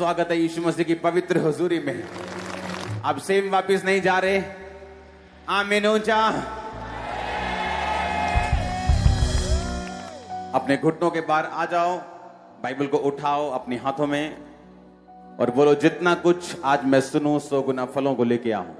स्वागत है यीशु मसीह की पवित्र हुजूरी में। अब सेम वापस नहीं जा रहे। आमीन ऊंचा। अपने घुटनों के बाहर आ जाओ, बाइबल को उठाओ अपने हाथों में और बोलो, जितना कुछ आज मैं सुनूं 100 गुना फलों को लेके आऊं।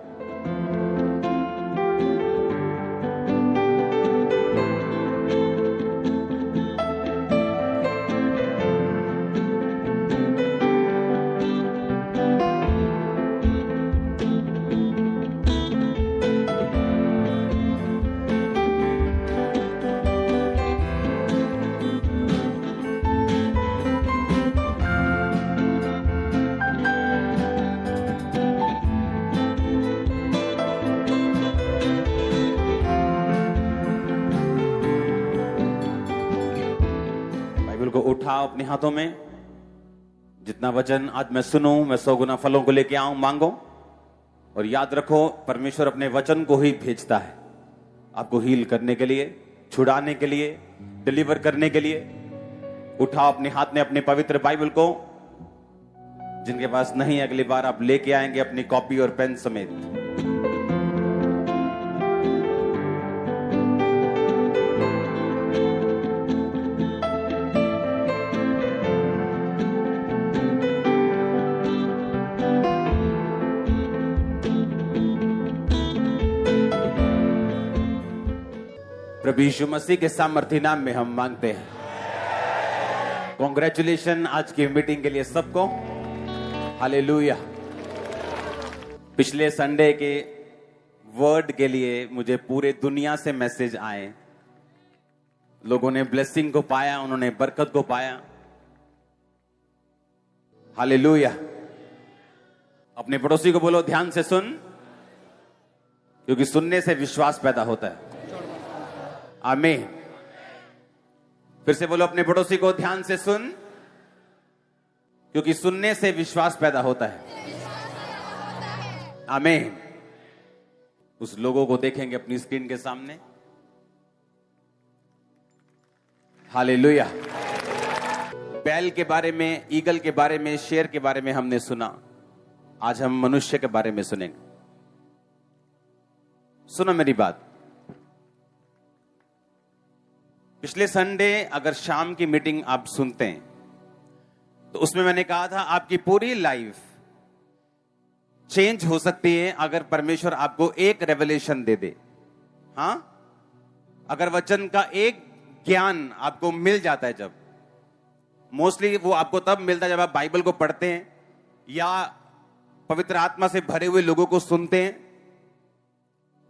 को उठाओ अपने हाथों में। जितना वचन आज मैं सुनूं मैं 100 गुना फलों को लेके आऊं। मांगो और याद रखो, परमेश्वर अपने वचन को ही भेजता है आपको हील करने के लिए, छुड़ाने के लिए, डिलीवर करने के लिए। उठाओ अपने हाथ में अपने पवित्र बाइबल को। जिनके पास नहीं, अगली बार आप लेके आएंगे अपनी कॉपी और पेन समेत। प्रभु यीशु मसीह के सामर्थी नाम में हम मांगते हैं। कॉन्ग्रेचुलेशन आज की मीटिंग के लिए सबको। हालेलुया। पिछले संडे के वर्ड के लिए मुझे पूरे दुनिया से मैसेज आए। लोगों ने ब्लेसिंग को पाया, उन्होंने बरकत को पाया। हालेलुया। अपने पड़ोसी को बोलो, ध्यान से सुन, क्योंकि सुनने से विश्वास पैदा होता है। आमीन। फिर से बोलो अपने पड़ोसी को, ध्यान से सुन, क्योंकि सुनने से विश्वास पैदा होता है। आमीन। उस लोगों को देखेंगे अपनी स्क्रीन के सामने। हालेलुया। बैल के बारे में, ईगल के बारे में, शेर के बारे में हमने सुना। आज हम मनुष्य के बारे में सुनेंगे। सुनो मेरी बात। पिछले संडे अगर शाम की मीटिंग आप सुनते हैं तो उसमें मैंने कहा था आपकी पूरी लाइफ चेंज हो सकती है अगर परमेश्वर आपको एक रेवलेशन दे दे। हां, अगर वचन का एक ज्ञान आपको मिल जाता है। जब मोस्टली वो आपको तब मिलता है जब आप बाइबल को पढ़ते हैं या पवित्र आत्मा से भरे हुए लोगों को सुनते हैं।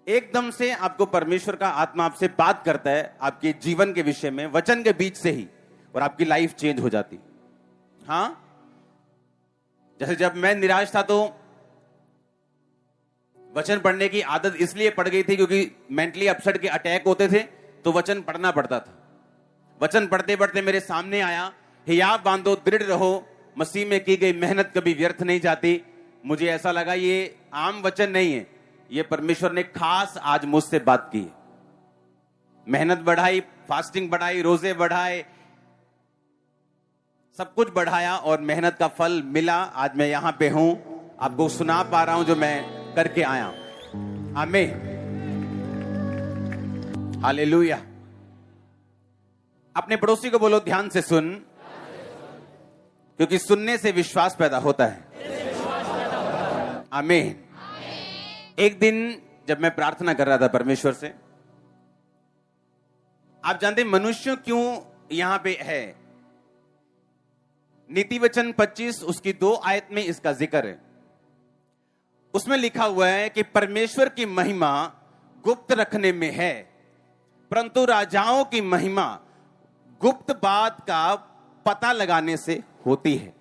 एकदम से आपको परमेश्वर का आत्मा आपसे बात करता है आपके जीवन के विषय में, वचन के बीच से ही, और आपकी लाइफ चेंज हो जाती। हां, जैसे जब मैं निराश था तो वचन पढ़ने की आदत इसलिए पड़ गई थी क्योंकि मेंटली अपसेट के अटैक होते थे तो वचन पढ़ना पड़ता था। वचन पढ़ते पढ़ते मेरे सामने आया, हियाव बांधो, दृढ़ रहो, मसीह में की गई मेहनत कभी व्यर्थ नहीं जाती। मुझे ऐसा लगा ये आम वचन नहीं है, ये परमेश्वर ने खास आज मुझसे बात की। मेहनत बढ़ाई, फास्टिंग बढ़ाई, रोजे बढ़ाए, सब कुछ बढ़ाया और मेहनत का फल मिला। आज मैं यहां पे हूं, आपको सुना पा रहा हूं जो मैं करके आया। आमीन। हालेलुया। अपने पड़ोसी को बोलो, ध्यान से सुन, क्योंकि सुनने से विश्वास पैदा होता है। आमीन। एक दिन जब मैं प्रार्थना कर रहा था परमेश्वर से, आप जानते मनुष्य क्यों यहां पे है? नीति वचन 25 उसकी 2 आयत में इसका जिक्र है। उसमें लिखा हुआ है कि परमेश्वर की महिमा गुप्त रखने में है, परंतु राजाओं की महिमा गुप्त बात का पता लगाने से होती है।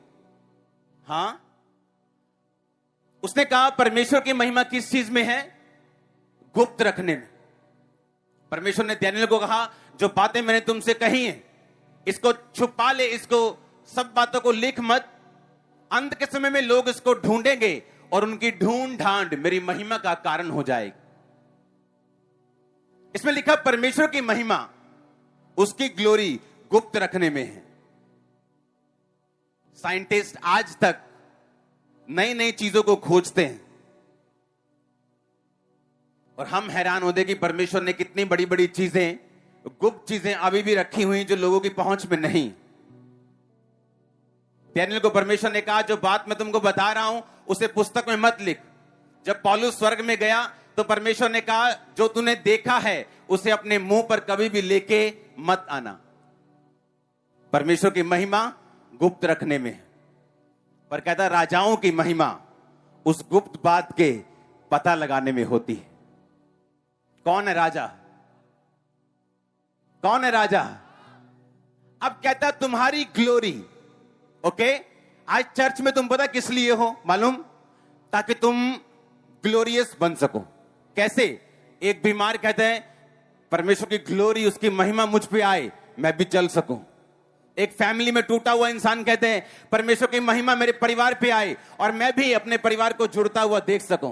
हां, उसने कहा परमेश्वर की महिमा किस चीज में है? गुप्त रखने में। परमेश्वर ने दानियेल को कहा, जो बातें मैंने तुमसे कही हैं इसको छुपा ले, इसको सब बातों को लिख मत। अंत के समय में लोग इसको ढूंढेंगे और उनकी ढूंढ ढांड मेरी महिमा का कारण हो जाएगी। इसमें लिखा परमेश्वर की महिमा, उसकी ग्लोरी गुप्त रखने में है। साइंटिस्ट आज तक नई नई चीजों को खोजते हैं और हम हैरान होते कि परमेश्वर ने कितनी बड़ी बड़ी चीजें, गुप्त चीजें अभी भी रखी हुई जो लोगों की पहुंच में नहीं। डैनियल को परमेश्वर ने कहा जो बात मैं तुमको बता रहा हूं उसे पुस्तक में मत लिख। जब पौलुस स्वर्ग में गया तो परमेश्वर ने कहा जो तूने देखा है उसे अपने मुंह पर कभी भी लेके मत आना। परमेश्वर की महिमा गुप्त रखने में, पर कहता राजाओं की महिमा उस गुप्त बात के पता लगाने में होती है। कौन है राजा? कौन है राजा? अब कहता तुम्हारी ग्लोरी, ओके, आज चर्च में तुम पता किस लिए हो मालूम? ताकि तुम ग्लोरियस बन सको। कैसे? एक बीमार कहते हैं परमेश्वर की ग्लोरी, उसकी महिमा मुझ पे आए, मैं भी चल सकूं। एक फैमिली में टूटा हुआ इंसान कहते हैं परमेश्वर की महिमा मेरे परिवार पे आए और मैं भी अपने परिवार को जुड़ता हुआ देख सकूं।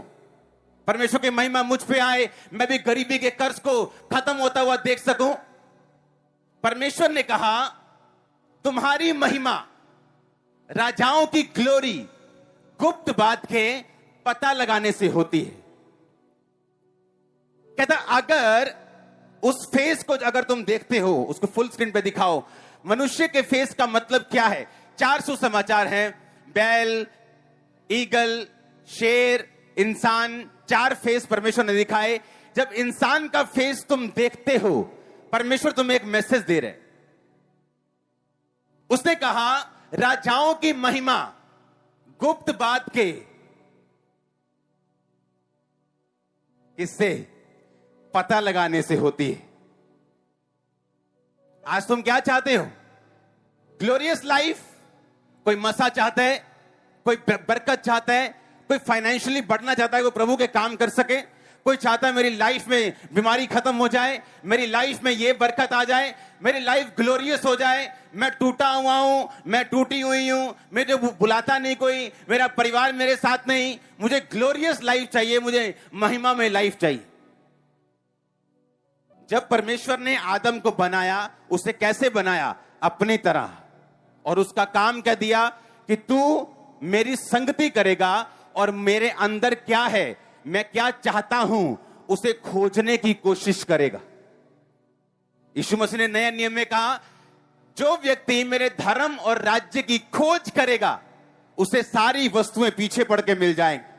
परमेश्वर की महिमा मुझ पे आए, मैं भी गरीबी के कर्ज को खत्म होता हुआ देख सकूं। परमेश्वर ने कहा तुम्हारी महिमा, राजाओं की ग्लोरी गुप्त बात के पता लगाने से होती है। कहता अगर उस फेस को अगर तुम देखते हो, उसको फुल स्क्रीन पे दिखाओ। मनुष्य के फेस का मतलब क्या है? 4 सुसमाचार हैं, बैल, ईगल, शेर, इंसान, 4 फेस परमेश्वर ने दिखाए। जब इंसान का फेस तुम देखते हो, परमेश्वर तुम्हें एक मैसेज दे रहे। उसने कहा राजाओं की महिमा गुप्त बात के किससे पता लगाने से होती है। आज तुम क्या चाहते हो? Glorious life? कोई मसा चाहता है, कोई बरकत चाहता है, कोई फाइनेंशियली बढ़ना चाहता है, कोई प्रभु के काम कर सके, कोई चाहता है मेरी लाइफ में बीमारी खत्म हो जाए, मेरी लाइफ में ये बरकत आ जाए, मेरी लाइफ ग्लोरियस हो जाए, मैं टूटा हुआ हूं, मैं टूटी हुई हूं, मुझे बुलाता नहीं कोई, मेरा परिवार मेरे साथ नहीं, मुझे ग्लोरियस लाइफ चाहिए, मुझे महिमा में लाइफ चाहिए। जब परमेश्वर ने आदम को बनाया, उसे कैसे बनाया? अपनी तरह। और उसका काम क्या दिया कि तू मेरी संगति करेगा और मेरे अंदर क्या है, मैं क्या चाहता हूं, उसे खोजने की कोशिश करेगा। यीशु मसीह ने नए नियम में कहा जो व्यक्ति मेरे धर्म और राज्य की खोज करेगा उसे सारी वस्तुएं पीछे पड़ के मिल जाएंगी।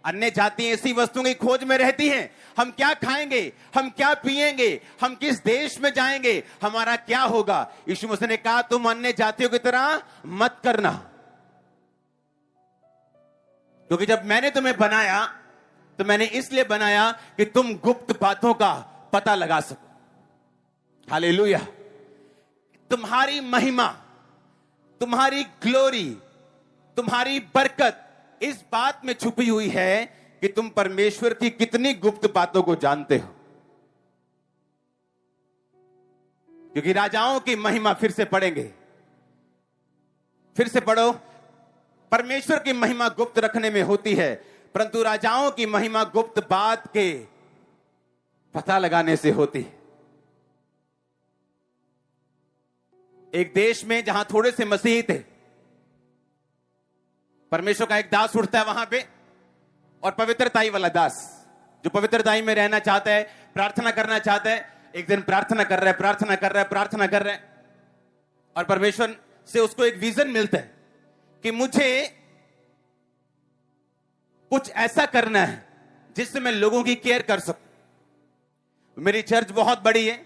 अन्य जातियां ऐसी वस्तुओं की खोज में रहती हैं, हम क्या खाएंगे, हम क्या पिएंगे, हम किस देश में जाएंगे, हमारा क्या होगा। यीशु मसीह ने कहा तुम अन्य जातियों की तरह मत करना, क्योंकि जब मैंने तुम्हें बनाया तो मैंने इसलिए बनाया कि तुम गुप्त बातों का पता लगा सको। हालेलुया। तुम्हारी महिमा, तुम्हारी ग्लोरी, तुम्हारी बरकत इस बात में छुपी हुई है कि तुम परमेश्वर की कितनी गुप्त बातों को जानते हो। क्योंकि राजाओं की महिमा, फिर से पढ़ेंगे, फिर से पढ़ो, परमेश्वर की महिमा गुप्त रखने में होती है, परंतु राजाओं की महिमा गुप्त बात के पता लगाने से होती है। एक देश में जहां थोड़े से मसीही थे, परमेश्वर का एक दास उठता है वहां पे, और पवित्रताई वाला दास जो पवित्रताई में रहना चाहता है, प्रार्थना करना चाहता है। एक दिन प्रार्थना कर रहा है, प्रार्थना कर रहा है, प्रार्थना कर रहा है, और परमेश्वर से उसको एक विजन मिलता है कि मुझे कुछ ऐसा करना है जिससे मैं लोगों की केयर कर सकूं। मेरी चर्च बहुत बड़ी है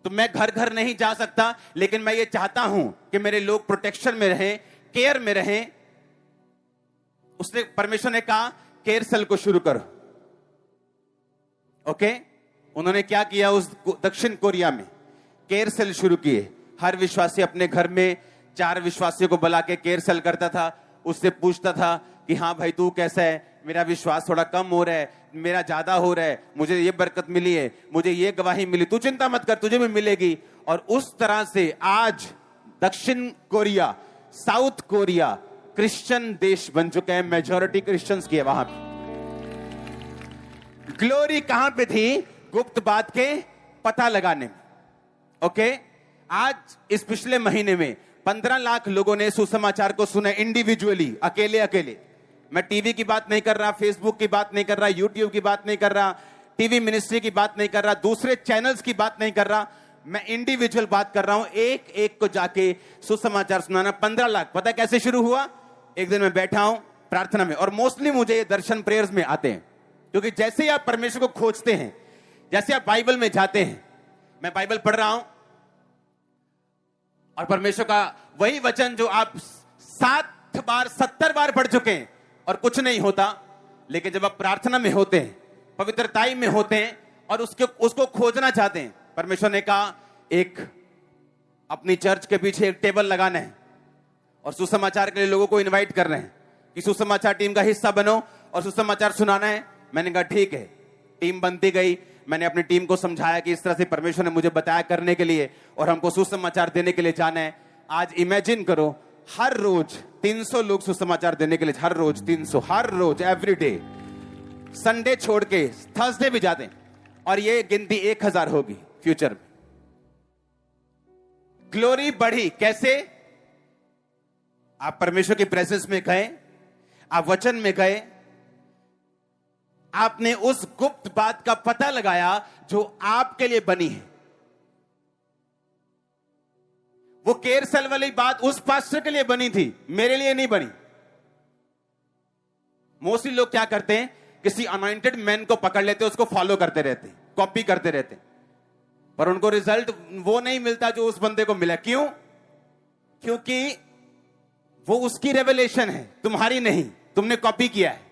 तो मैं घर घर नहीं जा सकता, लेकिन मैं ये चाहता हूं कि मेरे लोग प्रोटेक्शन में रहें, केयर में रहें। उसने, परमेश्वर ने कहा केयर सेल को शुरू करो। ओके, उन्होंने क्या किया, उस दक्षिण कोरिया में केयर सेल शुरू किए। हर विश्वासी अपने घर में 4 विश्वासियों को बुला के केयर सेल करता था, उससे पूछता था कि हाँ भाई तू कैसा है, मेरा विश्वास थोड़ा कम हो रहा है, मेरा ज्यादा हो रहा है, मुझे ये बरकत मिली है, मुझे ये गवाही मिली, तू चिंता मत कर, तुझे भी मिलेगी। और उस तरह से आज दक्षिण कोरिया, साउथ कोरिया क्रिश्चियन देश बन चुके हैं, मेजॉरिटी क्रिश्चियंस की है वहां पे। ग्लोरी कहां पे थी? गुप्त बात के पता लगाने में। ओके, आज इस पिछले महीने में 15 लाख लोगों ने सुसमाचार को सुना इंडिविजुअली, अकेले अकेले। मैं टीवी की बात नहीं कर रहा, फेसबुक की बात नहीं कर रहा, यूट्यूब की बात नहीं कर रहा, टीवी मिनिस्ट्री की बात नहीं कर रहा, दूसरे चैनल्स की बात नहीं कर रहा, मैं इंडिविजुअल बात कर रहा हूं। एक एक को जाके सुसमाचार सुनाना। 15 लाख। पता कैसे शुरू हुआ? एक दिन मैं बैठा हूं प्रार्थना में, और मोस्टली मुझे ये दर्शन प्रेयर्स में आते हैं, क्योंकि जैसे ही आप परमेश्वर को खोजते हैं, जैसे आप बाइबल में जाते हैं, मैं बाइबल पढ़ रहा हूं और परमेश्वर का वही वचन जो आप 7 बार 70 बार पढ़ चुके हैं और कुछ नहीं होता, लेकिन जब आप प्रार्थना में होते हैं, पवित्रताई में होते हैं और उसको खोजना चाहते हैं, परमेश्वर ने कहा एक अपनी चर्च के पीछे एक टेबल लगाना है और सुसमाचार के लिए लोगों को इनवाइट कर रहे हैं कि सुसमाचार टीम का हिस्सा बनो और सुसमाचार सुनाना है। मैंने कहा ठीक है। टीम बनती गई। मैंने अपनी टीम को समझाया कि इस तरह से परमेश्वर ने मुझे बताया करने के लिए और हमको सुसमाचार देने के लिए जाना है। आज इमेजिन करो, हर रोज 300 लोग सुसमाचार देने के लिए, हर रोज 300, हर रोज, एवरी डे। संडे छोड़ के थर्सडे भी जाते हैं और ये गिनती 1000 होगी फ्यूचर में। ग्लोरी बढ़ी। कैसे? आप परमेश्वर की प्रेजेंस में गए, आप वचन में गए, आपने उस गुप्त बात का पता लगाया जो आपके लिए बनी है। वो केयर सेल वाली बात उस पास्टर के लिए बनी थी, मेरे लिए नहीं बनी। मोस्टली लोग क्या करते हैं, किसी अनॉइंटेड मैन को पकड़ लेते, उसको फॉलो करते रहते, कॉपी करते रहते, पर उनको रिजल्ट वो नहीं मिलता जो उस बंदे को मिला। क्यों? क्योंकि वो उसकी रेवलेशन है, तुम्हारी नहीं। तुमने कॉपी किया है।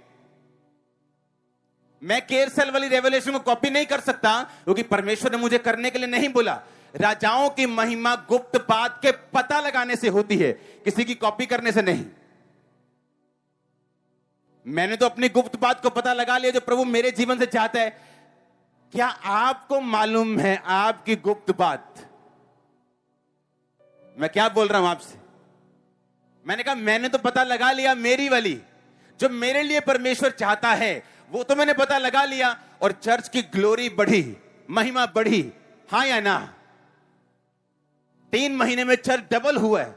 मैं केयर सेल वाली रेवलेशन को कॉपी नहीं कर सकता, क्योंकि परमेश्वर ने मुझे करने के लिए नहीं बोला। राजाओं की महिमा गुप्त बात के पता लगाने से होती है, किसी की कॉपी करने से नहीं। मैंने तो अपनी गुप्त बात को पता लगा लिया जो प्रभु मेरे जीवन से चाहता है। क्या आपको मालूम है आपकी गुप्त बात? मैं क्या बोल रहा हूं आपसे? मैंने कहा मैंने तो पता लगा लिया, मेरी वाली जो मेरे लिए परमेश्वर चाहता है वो तो मैंने पता लगा लिया, और चर्च की ग्लोरी बढ़ी, महिमा बढ़ी। हां या ना? 3 महीने में चर्च डबल हुआ है।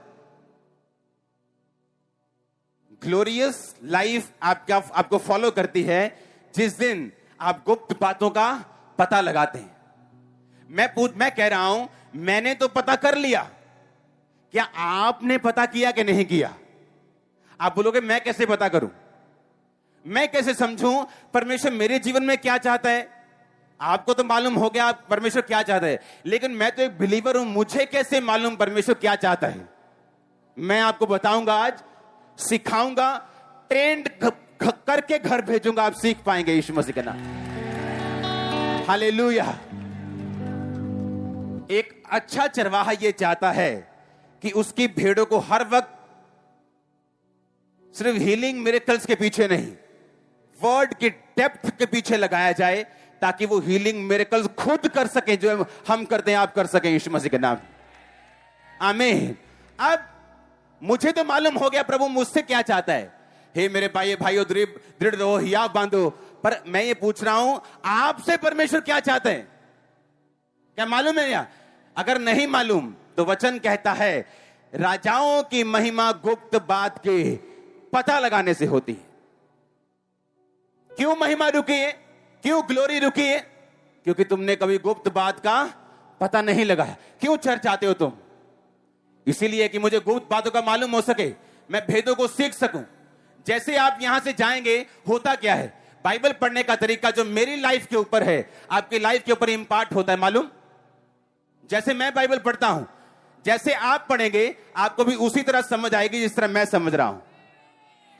ग्लोरियस लाइफ आपको फॉलो करती है जिस दिन आप गुप्त बातों का पता लगाते हैं। मैं कह रहा हूं, मैंने तो पता कर लिया, क्या आपने पता किया कि नहीं किया? आप बोलोगे मैं कैसे पता करूं, मैं कैसे समझूं परमेश्वर मेरे जीवन में क्या चाहता है? आपको तो मालूम हो गया परमेश्वर क्या चाहता है, लेकिन मैं तो एक बिलीवर हूं, मुझे कैसे मालूम परमेश्वर क्या चाहता है? मैं आपको बताऊंगा, आज सिखाऊंगा, ट्रेंड करके घर भेजूंगा, आप सीख पाएंगे यीशु मसीह के नाम। हालेलुया। एक अच्छा चरवाहा यह चाहता है कि उसकी भेड़ों को हर वक्त सिर्फ हीलिंग मिरेकल्स के पीछे नहीं, वर्ड की डेप्थ के पीछे लगाया जाए, ताकि वो हीलिंग मिरेकल्स खुद कर सके जो हम करते हैं, आप कर सके यीशु मसीह के नाम। आमीन। अब मुझे तो मालूम हो गया प्रभु मुझसे क्या चाहता है। हे मेरे भाइयों, दृढ़ रहो, हिया बांधो। पर मैं ये पूछ रहा हूं, आपसे परमेश्वर क्या चाहते हैं? क्या मालूम है? या अगर नहीं मालूम तो वचन कहता है राजाओं की महिमा गुप्त बात के पता लगाने से होती है। क्यों महिमा रुकी है? क्यों ग्लोरी रुकी है? क्योंकि तुमने कभी गुप्त बात का पता नहीं लगाया। क्यों चर्च आते हो तुम? इसीलिए कि मुझे गुप्त बातों का मालूम हो सके, मैं भेदों को सीख सकूं। जैसे आप यहां से जाएंगे, होता क्या है, बाइबल पढ़ने का तरीका जो मेरी लाइफ के ऊपर है, आपकी लाइफ के ऊपर इंपार्ट होता है। मालूम? जैसे मैं बाइबल पढ़ता हूं, जैसे आप पढ़ेंगे, आपको भी उसी तरह समझ आएगी जिस तरह मैं समझ रहा हूं।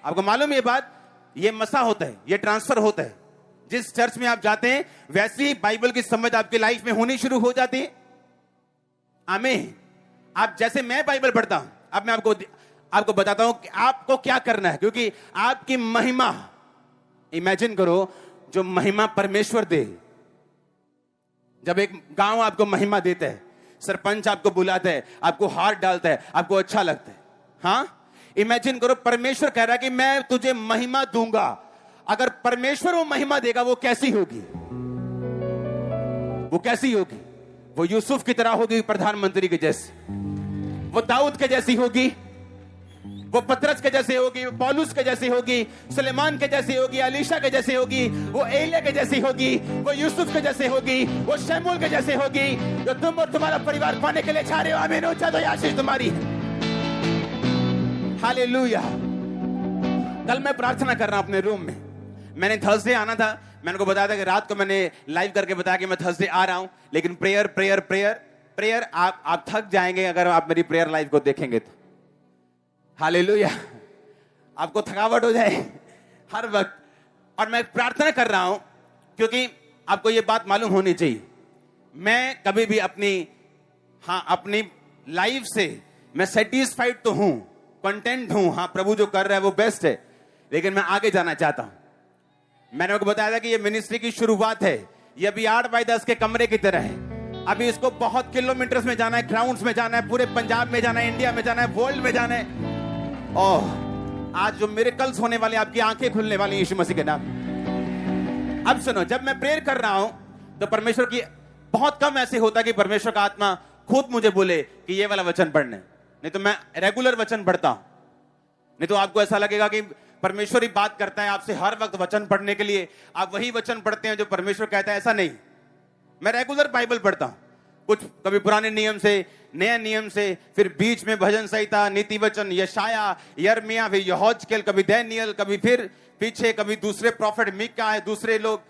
आपको मालूम ये बात? ये मसा होता है, ये ट्रांसफर होता है। जिस चर्च में आप जाते हैं, वैसे ही बाइबल की समझ आपकी लाइफ में होनी शुरू हो जाती है। आमीन। आप जैसे मैं बाइबल पढ़ता हूं, अब मैं आपको बताता हूं कि आपको क्या करना है, क्योंकि आपकी महिमा, इमेजिन करो, जो महिमा परमेश्वर दे। जब एक गांव आपको महिमा देता है, सरपंच आपको बुलाता है, आपको हार डालता है, आपको अच्छा लगता है। हां, इमेजिन करो परमेश्वर कह रहा है कि मैं तुझे महिमा दूंगा। अगर परमेश्वर वो महिमा देगा, वो कैसी होगी? वो कैसी होगी? वो यूसुफ की तरह होगी, प्रधानमंत्री के जैसे। वो दाऊद के जैसी होगी, वो पतरस के जैसे होगी, वो पौलुस के जैसी होगी, सुलेमान के जैसी होगी, अलीशा के जैसी होगी, वो एलिया के जैसी होगी, वो यूसुफ के जैसे होगी, वो शमूएल के जैसे होगी, जो तुम और तुम्हारा परिवार पाने के लिए चाह रहे हो। आमीन। ऊंचा तो ये आशीष तुम्हारी है। हालेलुया। कल मैं प्रार्थना कर रहा हूं अपने रूम में। मैंने थर्सडे आना था, मैंने को बताया था कि रात को मैंने लाइव करके बताया कि मैं थर्सडे आ रहा हूं, लेकिन प्रेयर प्रेयर प्रेयर प्रेयर, आप थक जाएंगे अगर आप मेरी प्रेयर लाइव को देखेंगे तो। हालेलुया। आपको थकावट हो जाए हर वक्त। और मैं प्रार्थना कर रहा हूं क्योंकि आपको यह बात मालूम होनी चाहिए, मैं कभी भी अपनी लाइफ से मैं सेटिस्फाइड तो हूं, कंटेंट हूं। हाँ, प्रभु जो कर रहा है वो बेस्ट है, लेकिन मैं आगे जाना चाहता हूं। मैंने आपको बताया था कि ये मिनिस्ट्री की शुरुआत है। ये अभी 8x10 के कमरे की तरह है। अभी इसको बहुत किलोमीटर्स में जाना है, ग्राउंड्स में जाना है, पूरे पंजाब में जाना है, इंडिया में जाना है, वर्ल्ड में जाना है। ओह, आज जो मिरेकल्स होने वाले, आपकी आंखें खुलने वाली यीशु मसीह के नाम। अब सुनो, जब मैं प्रेयर कर रहा हूं तो परमेश्वर की बहुत कम ऐसे होता कि परमेश्वर का आत्मा खुद मुझे बोले कि ये वाला वचन पढ़ने, नहीं तो मैं रेगुलर वचन पढ़ता हूं। नहीं तो आपको ऐसा लगेगा कि परमेश्वर ही बात करता है आपसे हर वक्त वचन पढ़ने के लिए, आप वही वचन पढ़ते हैं जो परमेश्वर कहता है। ऐसा नहीं, मैं रेगुलर बाइबल पढ़ता हूं, कुछ कभी पुराने नियम से, नया नियम से, फिर बीच में भजन संहिता, नीति वचन, यशाया, यिर्मयाह, फिर यहोजकेल, कभी दानियेल, कभी फिर पीछे कभी दूसरे प्रॉफिट मीका है, दूसरे लोग,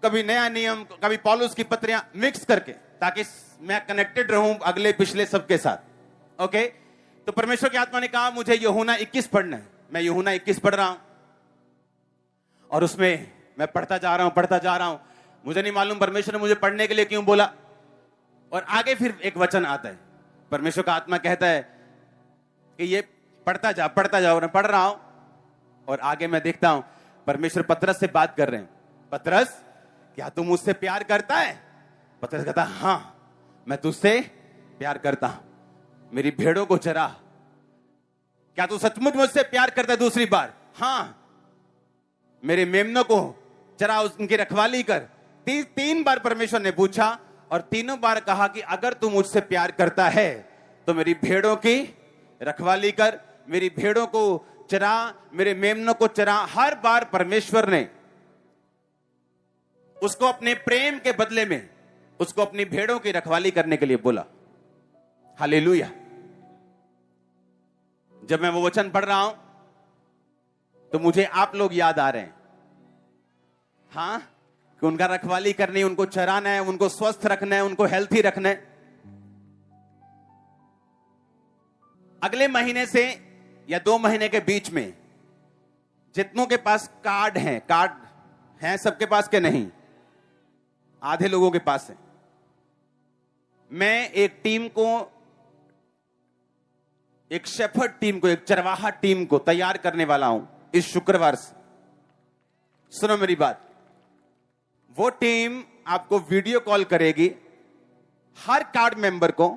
कभी नया नियम, कभी पौलुस की पत्रियां मिक्स करके, ताकि मैं कनेक्टेड रहूं अगले पिछले सबके साथ। ओके, तो परमेश्वर की आत्मा ने कहा मुझे यूहन्ना 21 पढ़ना है। मैं यूहन्ना 21 पढ़ रहा हूं और उसमें मैं पढ़ता जा रहा हूं। मुझे नहीं मालूम परमेश्वर ने मुझे पढ़ने के लिए क्यों बोला। और आगे फिर एक वचन आता है, परमेश्वर का आत्मा कहता है कि ये पढ़ता जाओ। मैं पढ़ रहा हूं और आगे मैं देखता हूं परमेश्वर पतरस से बात कर रहे हैं। पतरस, क्या तू मुझसे प्यार करता है? पतरस कहता, हां, मैं तुझसे प्यार करता हूं, मेरी भेड़ों को चरा। क्या तू सचमुच मुझसे प्यार करता है? दूसरी बार, हां, मेरे मेमनों को चरा, उनकी रखवाली कर। तीन बार परमेश्वर ने पूछा और तीनों बार कहा कि अगर तू मुझसे प्यार करता है तो मेरी भेड़ों की रखवाली कर, मेरी भेड़ों को चरा, मेरे मेमनों को चरा। हर बार परमेश्वर ने उसको अपने प्रेम के बदले में उसको अपनी भेड़ों की रखवाली करने के लिए बोला। हालेलुया। जब मैं वो वचन पढ़ रहा हूं तो मुझे आप लोग याद आ रहे हैं। हां, कि उनका रखवाली करनी है, उनको चराना है, उनको स्वस्थ रखना है, उनको हेल्थी रखना है। अगले महीने से या 2 महीने के बीच में जितनों के पास कार्ड हैं सबके पास के नहीं, आधे लोगों के पास है। मैं एक टीम को, एक शेफर्ड टीम को, एक चरवाहा टीम को तैयार करने वाला हूं इस शुक्रवार से। सुनो मेरी बात, वो टीम आपको वीडियो कॉल करेगी, हर कार्ड मेंबर को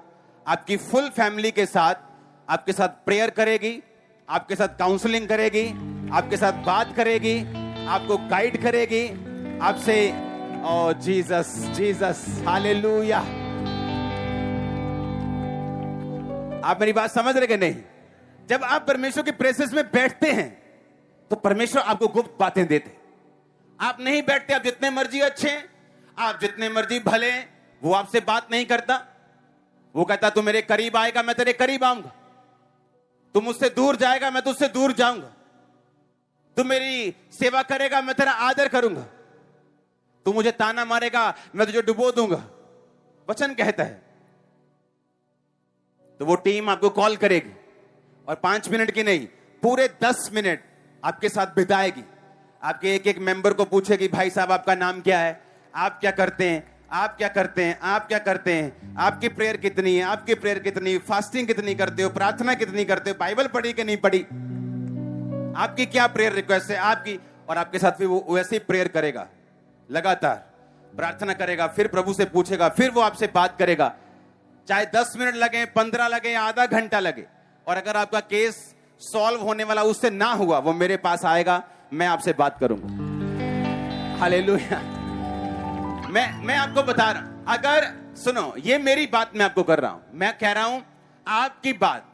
आपकी फुल फैमिली के साथ, आपके साथ प्रेयर करेगी, आपके साथ काउंसलिंग करेगी, आपके साथ बात करेगी, आपको गाइड करेगी, आपसे ओ जीसस हालेलुया। आप मेरी बात समझ रहे कि नहीं? जब आप परमेश्वर की प्रेजेंस में बैठते हैं तो परमेश्वर आपको गुप्त बातें देते हैं। आप नहीं बैठते, आप जितने मर्जी अच्छे हैं, आप जितने मर्जी भले हैं, वो आपसे बात नहीं करता। वो कहता तू मेरे करीब आएगा, मैं तेरे करीब आऊंगा, तू मुझसे दूर जाएगा, मैं तुझसे दूर जाऊंगा, तू मेरी सेवा करेगा, मैं तेरा आदर करूंगा, तू मुझे ताना मारेगा, मैं तुझे डुबो दूंगा। वचन कहता है। तो वो टीम आपको कॉल करेगी और 5 मिनट की नहीं, पूरे 10 मिनट आपके साथ बिताएगी। आपके एक एक मेंबर को पूछेगी, भाई साहब आपका नाम क्या है, आप क्या करते हैं, आप क्या करते हैं, आप क्या करते हैं, आपकी प्रेयर कितनी है, आपकी प्रेयर कितनी, फास्टिंग कितनी करते हो, प्रार्थना कितनी करते हो, बाइबल पढ़ी कि नहीं पढ़ी, आपकी क्या प्रेयर रिक्वेस्ट है आपकी। और आपके साथ भी वो वैसे ही प्रेयर करेगा, लगातार प्रार्थना करेगा, फिर प्रभु से पूछेगा, फिर वो आपसे बात करेगा, चाहे 10 मिनट लगे, 15 लगे, आधा घंटा लगे। और अगर आपका केस सॉल्व होने वाला उससे ना हुआ, वो मेरे पास आएगा, मैं आपसे बात करूंगा। हालेलुया। मैं आपको बता रहा हूं, अगर सुनो, ये मेरी बात मैं आपको कर रहा हूं, मैं कह रहा हूं आपकी बात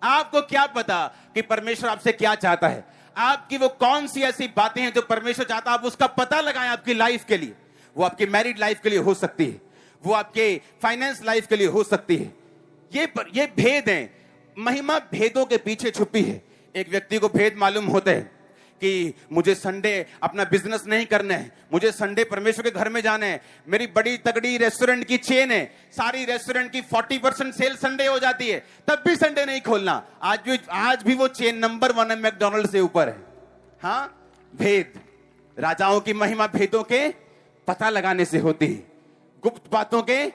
आपको क्या पता कि परमेश्वर आपसे क्या चाहता है? आपकी वो कौन सी ऐसी बातें हैं जो परमेश्वर चाहता है, आप उसका पता लगाएं आपकी लाइफ के लिए। वो आपकी मैरिड लाइफ के लिए हो सकती है, वो आपके फाइनेंस लाइफ के लिए हो सकती है। ये भेद हैं, महिमा भेदों के पीछे छुपी है। एक व्यक्ति को भेद मालूम होता है कि मुझे संडे अपना बिजनेस नहीं करना है, मुझे संडे परमेश्वर के घर में जाना है। मेरी बड़ी तगड़ी रेस्टोरेंट की चेन है, सारी रेस्टोरेंट की 40% सेल संडे हो जाती है, तब भी संडे नहीं खोलना। आज भी वो चेन नंबर 1 है, मैकडॉनल्ड से ऊपर है। हाँ, भेद। राजाओं की महिमा भेदों के पता लगाने से होती है, गुप्त बातों के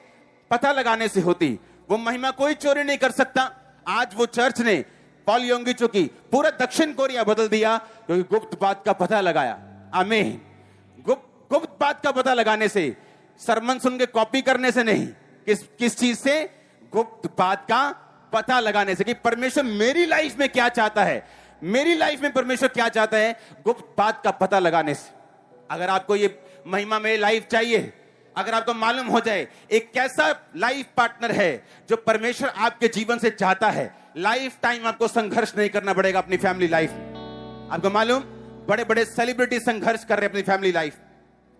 पता लगाने से होती। वो महिमा कोई चोरी नहीं कर सकता। आज वो चर्च ने पॉल योंगिचो की पूरा दक्षिण कोरिया बदल दिया क्योंकि गुप्त बात का पता लगाया। आमीन। गुप्त बात का पता लगाने से, सरमन सुन के कॉपी करने से नहीं, किस चीज से? गुप्त बात का पता लगाने से कि परमेश्वर मेरी लाइफ में क्या चाहता है, मेरी लाइफ में परमेश्वर क्या चाहता है, गुप्त बात का पता लगाने से। अगर आपको ये महिमा में लाइफ चाहिए, अगर आपको मालूम हो जाए एक कैसा लाइफ पार्टनर है जो परमेश्वर आपके जीवन से चाहता है, लाइफ टाइम आपको संघर्ष नहीं करना पड़ेगा अपनी फैमिली लाइफ में। आपको मालूम, बड़े बड़े सेलिब्रिटी संघर्ष कर रहे हैं अपनी फैमिली लाइफ,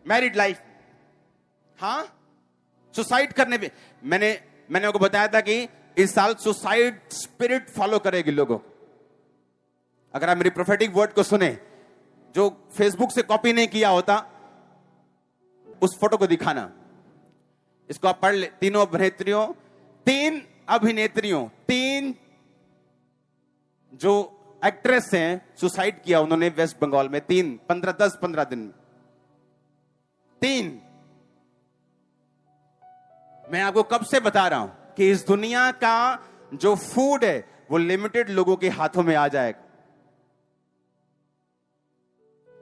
मैरिड लाइफ। हाँ, सुसाइड करने पे मैंने आपको बताया था कि इस साल सुसाइड स्पिरिट फॉलो करेगी लोगों को। अगर आप मेरी प्रोफेटिक वर्ड को सुने, जो फेसबुक से कॉपी नहीं किया होता, उस फोटो को दिखाना, इसको आप पढ़ ले। तीन जो एक्ट्रेस हैं, सुसाइड किया उन्होंने वेस्ट बंगाल में। 10-15 दिन में 3। मैं आपको कब से बता रहा हूं कि इस दुनिया का जो फूड है वो लिमिटेड लोगों के हाथों में आ जाएगा,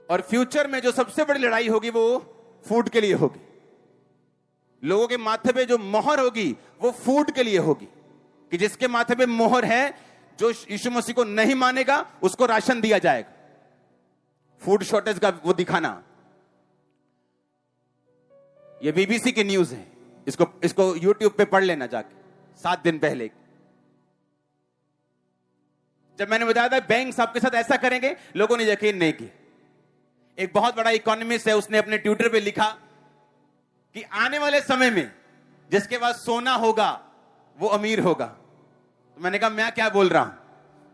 और फ्यूचर में जो सबसे बड़ी लड़ाई होगी वो फूड के लिए होगी। लोगों के माथे पे जो मोहर होगी वो फूड के लिए होगी, कि जिसके माथे पे मोहर है, जो यीशु मसीह को नहीं मानेगा उसको राशन दिया जाएगा। फूड शॉर्टेज का वो दिखाना, ये बीबीसी की न्यूज है, इसको यूट्यूब पे पढ़ लेना जाके 7 दिन पहले। जब मैंने बताया था बैंक आपके साथ ऐसा करेंगे, लोगों ने यकीन नहीं किया। एक बहुत बड़ा इकोनॉमिस्ट है, उसने अपने ट्विटर पे लिखा कि आने वाले समय में जिसके पास सोना होगा वो अमीर होगा। तो मैंने कहा मैं क्या बोल रहा हूं,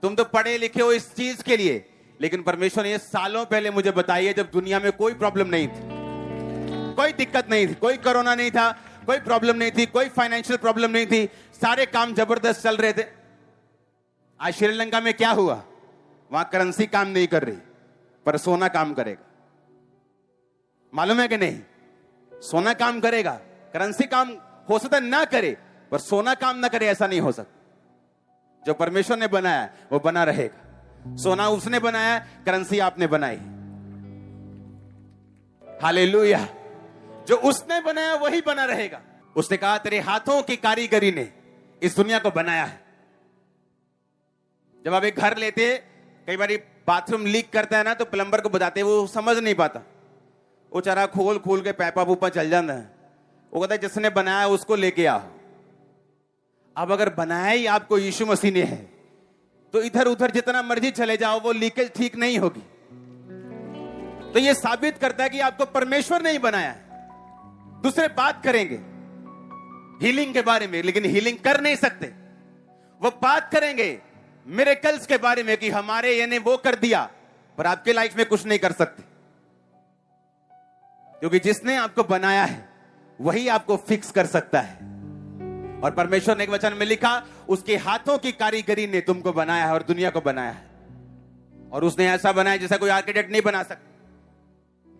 तुम तो पढ़े लिखे हो इस चीज के लिए, लेकिन परमेश्वर ने ये सालों पहले मुझे बताई है, जब दुनिया में कोई प्रॉब्लम नहीं थी, कोई दिक्कत नहीं थी, कोई कोरोना नहीं था, कोई प्रॉब्लम नहीं थी, कोई फाइनेंशियल प्रॉब्लम नहीं थी, सारे काम जबरदस्त चल रहे थे। आज श्रीलंका में क्या हुआ? वहां करेंसी काम नहीं कर रही, पर सोना काम करेगा। मालूम है कि नहीं? सोना काम करेगा, करेंसी काम हो सकता है ना करे, पर सोना काम ना करे ऐसा नहीं हो सकता। जो परमेश्वर ने बनाया वो बना रहेगा। सोना उसने बनाया, करेंसी आपने बनाई। हालेलुया। जो उसने बनाया वही बना रहेगा। उसने कहा तेरे हाथों की कारीगरी ने इस दुनिया को बनाया है। जब आप एक घर लेते, कई बार बाथरूम लीक करता है ना, तो प्लम्बर को बताते, वो समझ नहीं पाता, वो चारा खोल के पैपा पूपा चल जाता है। वो कहता है जिसने बनाया उसको लेके आओ। अब अगर बनाया ही आपको यीशु मसीह ने है, तो इधर उधर जितना मर्जी चले जाओ, वो लीकेज ठीक नहीं होगी। तो ये साबित करता है कि आपको परमेश्वर ने ही बनाया है। दूसरे बात करेंगे हीलिंग के बारे में, लेकिन हीलिंग कर नहीं सकते। वो बात करेंगे मिरेकल्स के बारे में कि हमारे ये ने वो कर दिया, पर आपके लाइफ में कुछ नहीं कर सकते, क्योंकि जिसने आपको बनाया है वही आपको फिक्स कर सकता है। और परमेश्वर ने एक वचन में लिखा, उसके हाथों की कारीगरी ने तुमको बनाया है और दुनिया को बनाया है। और उसने ऐसा बनाया जैसा कोई आर्किटेक्ट नहीं बना सकता।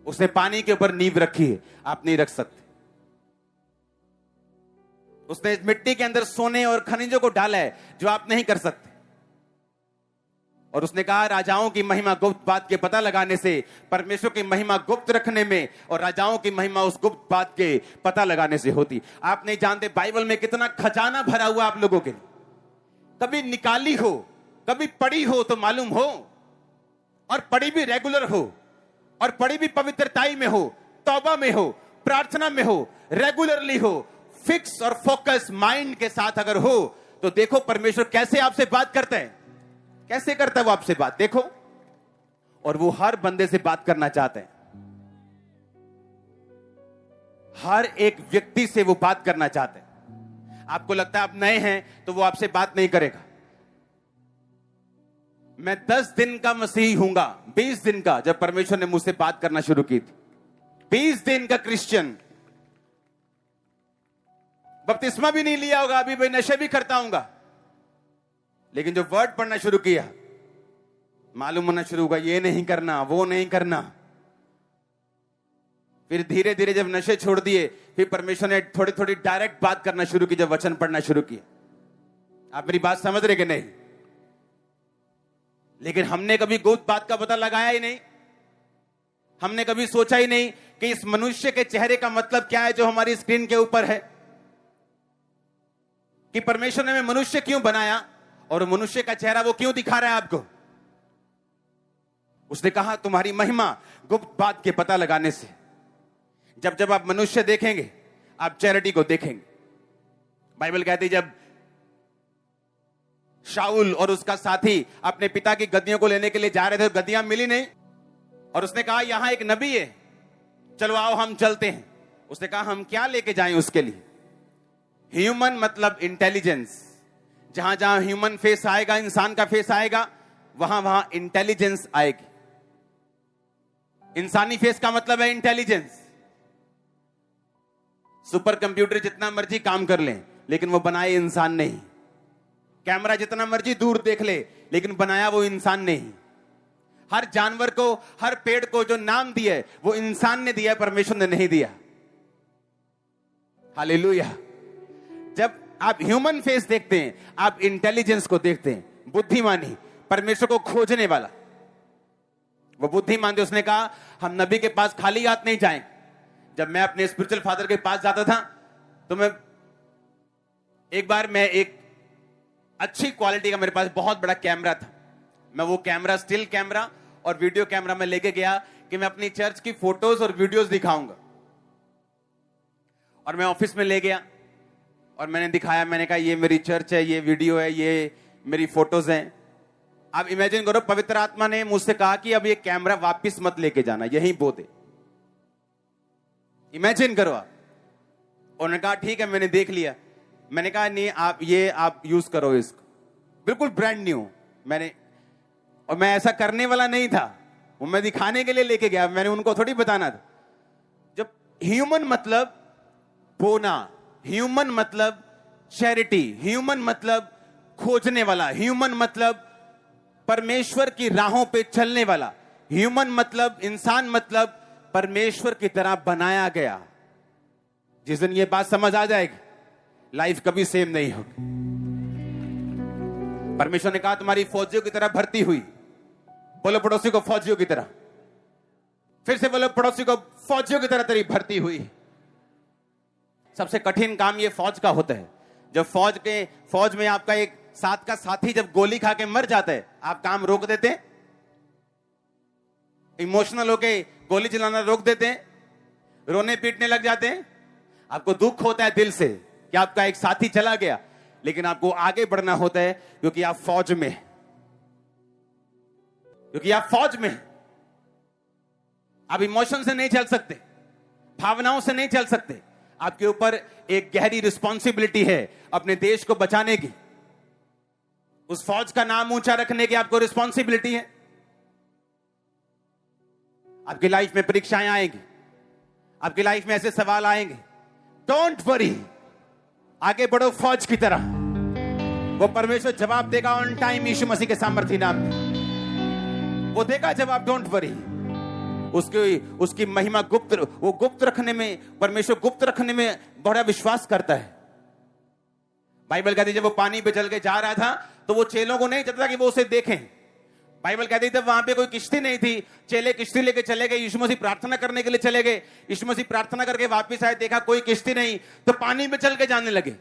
उसने पानी के ऊपर नींव रखी है, आप नहीं रख सकते। उसने मिट्टी के अंदर सोने और खनिजों को डाला है जो आप नहीं कर सकते। और उसने कहा राजाओं की महिमा गुप्त बात के पता लगाने से, परमेश्वर की महिमा गुप्त रखने में, और राजाओं की महिमा उस गुप्त बात के पता लगाने से होती। आप नहीं जानते बाइबल में कितना खजाना भरा हुआ आप लोगों के लिए। कभी निकाली हो, कभी पढ़ी हो तो मालूम हो, और पढ़ी भी रेगुलर हो, और पढ़ी भी पवित्रताई में हो, तौबा में हो, प्रार्थना में हो, रेगुलरली हो, फिक्स और फोकस माइंड के साथ अगर हो, तो देखो परमेश्वर कैसे आपसे बात करते हैं। कैसे करता है वो आपसे बात, देखो। और वो हर बंदे से बात करना चाहते हैं, हर एक व्यक्ति से वो बात करना चाहते हैं। आपको लगता है आप नए हैं तो वो आपसे बात नहीं करेगा। मैं 10 दिन का मसीही हूंगा, 20 दिन का, जब परमेश्वर ने मुझसे बात करना शुरू की थी। 20 दिन का क्रिश्चियन, बपतिस्मा भी नहीं लिया होगा, अभी भाई नशे भी करता हूंगा, लेकिन जो वर्ड पढ़ना शुरू किया, मालूम होना शुरू हुआ ये नहीं करना, वो नहीं करना। फिर धीरे धीरे जब नशे छोड़ दिए, फिर परमेश्वर ने थोड़ी थोड़ी डायरेक्ट बात करना शुरू की, जब वचन पढ़ना शुरू किया। आप मेरी बात समझ रहे कि नहीं? लेकिन हमने कभी गुप्त बात का पता लगाया ही नहीं। हमने कभी सोचा ही नहीं कि इस मनुष्य के चेहरे का मतलब क्या है जो हमारी स्क्रीन के ऊपर है, कि परमेश्वर ने हमें मनुष्य क्यों बनाया और मनुष्य का चेहरा वो क्यों दिखा रहा है आपको। उसने कहा तुम्हारी महिमा गुप्त बात के पता लगाने से। जब जब आप मनुष्य देखेंगे, आप चैरिटी को देखेंगे। बाइबल कहती जब शाऊल और उसका साथी अपने पिता की गद्दियों को लेने के लिए जा रहे थे, गद्दियां मिली नहीं, और उसने कहा यहां एक नबी है, चलो आओ हम चलते हैं। उसने कहा हम क्या लेके जाएं उसके लिए। ह्यूमन मतलब इंटेलिजेंस। जहां जहां ह्यूमन फेस आएगा, इंसान का फेस आएगा, वहां वहां इंटेलिजेंस आएगी। इंसानी फेस का मतलब है इंटेलिजेंस। सुपर कंप्यूटर जितना मर्जी काम कर ले, लेकिन वो बनाए इंसान नहीं। कैमरा जितना मर्जी दूर देख ले, लेकिन बनाया वो इंसान नहीं। हर जानवर को, हर पेड़ को जो नाम दिया है वो इंसान ने दिया, परमेश्वर ने नहीं दिया। हालेलुया। जब आप ह्यूमन फेस देखते हैं, आप इंटेलिजेंस को देखते हैं, बुद्धिमानी, परमेश्वर को खोजने वाला। वो बुद्धिमान थे। उसने कहा हम नबी के पास खाली हाथ नहीं जाएं। जब मैं अपने स्पिरिचुअल फादर के पास जाता था, तो एक बार मैं एक अच्छी क्वालिटी का, मेरे पास बहुत बड़ा कैमरा था, मैं वो कैमरा, स्टिल कैमरा और वीडियो कैमरा में लेके गया कि मैं अपनी चर्च की फोटोज और वीडियोस दिखाऊंगा। और मैं ऑफिस में ले गया और मैंने दिखाया, मैंने कहा ये मेरी चर्च है, ये वीडियो है, ये मेरी फोटोज हैं। आप इमेजिन करो, पवित्र आत्मा ने मुझसे कहा कि अब ये कैमरा वापस मत लेके जाना, यहीं बो दे। इमेजिन करो आप। उन्होंने कहा ठीक है, मैंने देख लिया। मैंने कहा नहीं, आप यूज करो इसको, बिल्कुल ब्रांड न्यू। और मैं ऐसा करने वाला नहीं था, वो मैं दिखाने के लिए लेके गया, मैंने उनको थोड़ी बताना था। जब ह्यूमन मतलब बोना, ह्यूमन मतलब चैरिटी, ह्यूमन मतलब खोजने वाला, ह्यूमन मतलब परमेश्वर की राहों पे चलने वाला, ह्यूमन मतलब, इंसान मतलब परमेश्वर की तरह बनाया गया। जिस दिन ये बात समझ आ जाएगी, लाइफ कभी सेम नहीं होगी। परमेश्वर ने कहा तुम्हारी फौजियों की तरह भर्ती हुई। बोलो पड़ोसी को फौजियों की तरह। फिर से बोलो पड़ोसी को, फौजियों की तरह तेरी भर्ती हुई। सबसे कठिन काम ये फौज का होता है। जब फौज में आपका एक साथ का साथी जब गोली खा के मर जाता है, आप काम रोक देते हैं, इमोशनल होके गोली चलाना रोक देते हैं, रोने पीटने लग जाते हैं। आपको दुख होता है दिल से कि आपका एक साथी चला गया, लेकिन आपको आगे बढ़ना होता है क्योंकि आप फौज में, आप इमोशन से नहीं चल सकते, भावनाओं से नहीं चल सकते। आपके ऊपर एक गहरी रिस्पॉन्सिबिलिटी है अपने देश को बचाने की। उस फौज का नाम ऊंचा रखने की आपको रिस्पॉन्सिबिलिटी है। आपकी लाइफ में परीक्षाएं आएंगी, आपकी लाइफ में ऐसे सवाल आएंगे, डोंट वरी, आगे बढ़ो फौज की तरह। वो परमेश्वर जवाब देगा ऑन टाइम, यीशु मसीह के सामर्थ्य नाम में वो देगा जवाब। Don't worry. उसकी महिमा गुप्त रखने में, परमेश्वर गुप्त रखने में बड़ा विश्वास करता है। बाइबल कहती है जब वो पानी पे चल के जा रहा था तो वो चेलों को नहीं चाहता कि वो उसे देखें। बाइबल कहती है वहां पे कोई किश्ती नहीं थी, चेले किश्ती लेके चले गए, यीशु मसीह प्रार्थना करने के लिए चले गए। यीशु मसीह प्रार्थना करके वापस आए, देखा कोई किश्ती नहीं, तो पानी में चल के जाने लगे।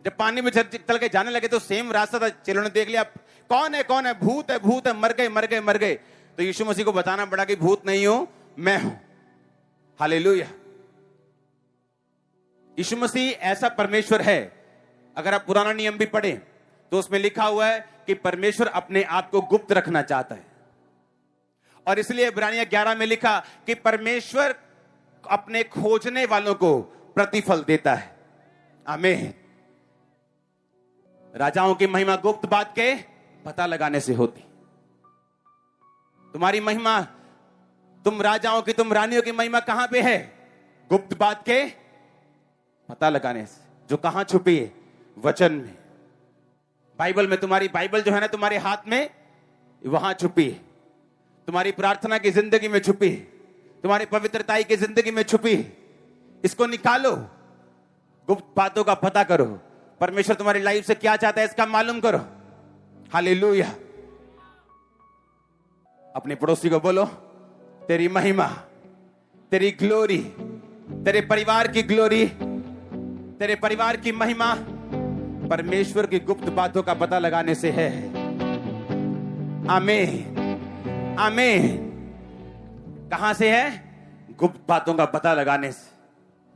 जब पानी में चल के जाने लगे तो सेम रास्ता था, चेलों ने देख लिया कौन है, भूत है, मर गए। तो यीशु मसीह को बताना पड़ा कि भूत नहीं हूं, मैं हूं। हालेलुया। यीशु मसीह ऐसा परमेश्वर है। अगर आप पुराना नियम भी पढ़े तो उसमें लिखा हुआ है कि परमेश्वर अपने आप को गुप्त रखना चाहता है, और इसलिए इब्रानियें 11 में लिखा कि परमेश्वर अपने खोजने वालों को प्रतिफल देता है। आमीन। राजाओं की महिमा गुप्त बात के पता लगाने से होती। तुम्हारी महिमा, तुम राजाओं की, तुम रानियों की महिमा कहां पे है? गुप्त बात के पता लगाने से, जो कहां छुपी है? वचन में, बाइबल में। तुम्हारी बाइबल जो है ना तुम्हारे हाथ में, वहां छुपी है। तुम्हारी प्रार्थना की जिंदगी में छुपी है, तुम्हारी पवित्रताई की जिंदगी में छुपी है। इसको निकालो, गुप्त बातों का पता करो। परमेश्वर तुम्हारी लाइफ से क्या चाहता है इसका मालूम करो। हालेलुया। अपने पड़ोसी को बोलो, तेरी महिमा, तेरी ग्लोरी, तेरे परिवार की ग्लोरी, तेरे परिवार की महिमा परमेश्वर की गुप्त बातों का पता लगाने से है। आमीन, आमीन। कहां से है? गुप्त बातों का पता लगाने से,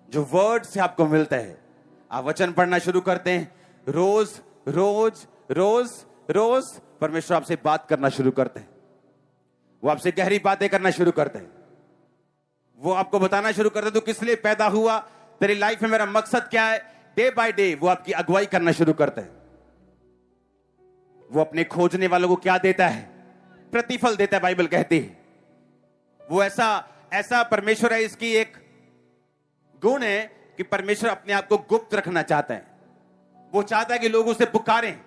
जो वर्ड से आपको मिलता है। आप वचन पढ़ना शुरू करते हैं, रोज रोज रोज रोज परमेश्वर आपसे बात करना शुरू करते हैं। वो आपसे गहरी बातें करना शुरू करते हैं। वो आपको बताना शुरू करते हैं तू किस लिए पैदा हुआ, तेरी लाइफ में मेरा मकसद क्या है। डे बाय डे वो आपकी अगुवाई करना शुरू करते हैं। वो अपने खोजने वालों को क्या देता है? प्रतिफल देता है, बाइबल कहती है। वो ऐसा परमेश्वर है, इसकी एक गुण है कि परमेश्वर अपने आप को गुप्त रखना चाहता है। वो चाहता है कि लोग उसे पुकारें।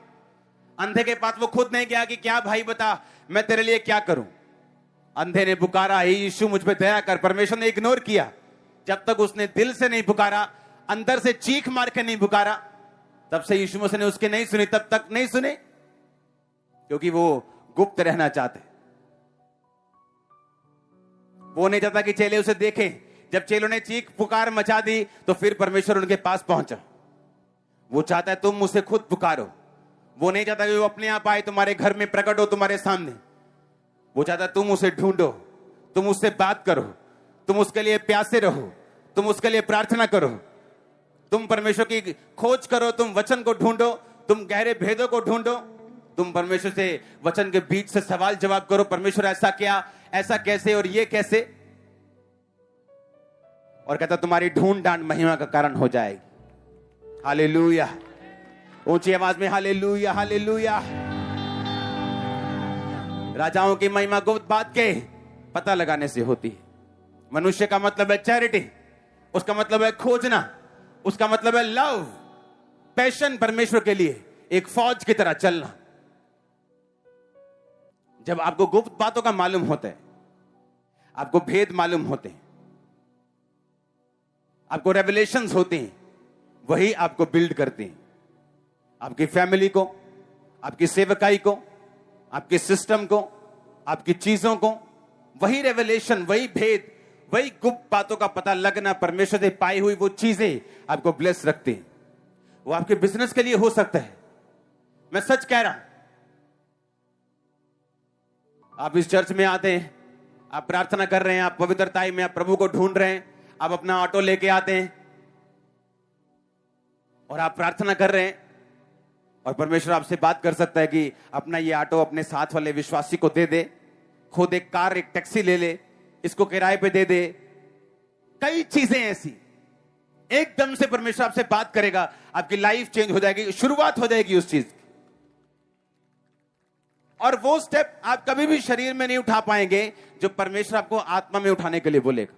अंधे के पास वो खुद नहीं गया कि क्या भाई बता मैं तेरे लिए क्या करूं। अंधे ने पुकारा, हे यीशु मुझ पे दया कर। परमेश्वर ने इग्नोर किया। जब तक उसने दिल से नहीं पुकारा, अंदर से चीख मार के नहीं पुकारा, तब से यीशु मसीह ने उसके नहीं सुनी, तब तक नहीं सुने, क्योंकि वो गुप्त रहना चाहते। वो नहीं चाहता कि चेले उसे देखें। जब चेलों ने चीख पुकार मचा दी तो फिर परमेश्वर उनके पास पहुंचा। वो चाहता है तुम उसे खुद पुकारो। वो नहीं चाहता कि वो अपने आप आए, तुम्हारे घर में प्रकट हो, तुम्हारे सामने। वो चाहता है तुम उसे ढूंढो, तुम उससे बात करो, तुम उसके लिए प्यासे रहो, तुम उसके लिए प्रार्थना करो, तुम परमेश्वर की खोज करो, तुम वचन को ढूंढो, तुम गहरे भेदों को ढूंढो, तुम परमेश्वर से वचन के बीच से सवाल जवाब करो। परमेश्वर ऐसा क्या, ऐसा कैसे और ये कैसे। और कहता तुम्हारी ढूंढ डांड महिमा का कारण हो जाएगी। हालेलुया। ऊंची आवाज में हालेलुया, हालेलुया। राजाओं की महिमा गुप्त बात के पता लगाने से होती है। मनुष्य का मतलब है चैरिटी, उसका मतलब है खोजना, उसका मतलब है लव, पैशन परमेश्वर के लिए, एक फौज की तरह चलना। जब आपको गुप्त बातों का मालूम होता है, आपको भेद मालूम होते हैं, आपको रेवलेशंस होते हैं, वही आपको बिल्ड करते हैं। आपकी फैमिली को, आपकी सेवकाई को, आपके सिस्टम को, आपकी चीजों को, वही रेवलेशन, वही भेद, वही गुप्त बातों का पता लगना, परमेश्वर से पाई हुई वो चीजें आपको ब्लेस रखती हैं। वो आपके बिजनेस के लिए हो सकता है। मैं सच कह रहा हूं। आप इस चर्च में आते हैं, आप प्रार्थना कर रहे हैं, आप पवित्रताई में आप प्रभु को ढूंढ रहे हैं, आप अपना ऑटो लेके आते हैं और आप प्रार्थना कर रहे हैं, और परमेश्वर आपसे बात कर सकता है कि अपना ये ऑटो अपने साथ वाले विश्वासी को दे दे, खुद एक कार, एक टैक्सी ले ले, इसको किराए पे दे दे। कई चीजें ऐसी, एकदम से परमेश्वर आपसे बात करेगा, आपकी लाइफ चेंज हो जाएगी, शुरुआत हो जाएगी उस चीज की। और वो स्टेप आप कभी भी शरीर में नहीं उठा पाएंगे जो परमेश्वर आपको आत्मा में उठाने के लिए बोलेगा।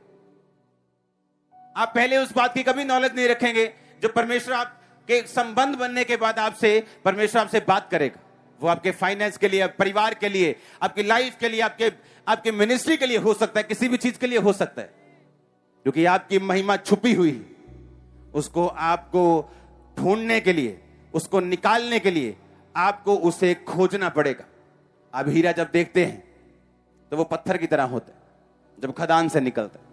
आप पहले उस बात की कभी नॉलेज नहीं रखेंगे जो परमेश्वर आपके संबंध बनने के बाद आपसे, परमेश्वर आपसे बात करेगा। वो आपके फाइनेंस के लिए, परिवार के लिए, आपकी लाइफ के लिए, आपके मिनिस्ट्री के लिए हो सकता है, किसी भी चीज के लिए हो सकता है, क्योंकि आपकी महिमा छुपी हुई है। उसको आपको ढूंढने के लिए, उसको निकालने के लिए आपको उसे खोजना पड़ेगा। आप हीरा जब देखते हैं तो वो पत्थर की तरह होता है जब खदान से निकलता है।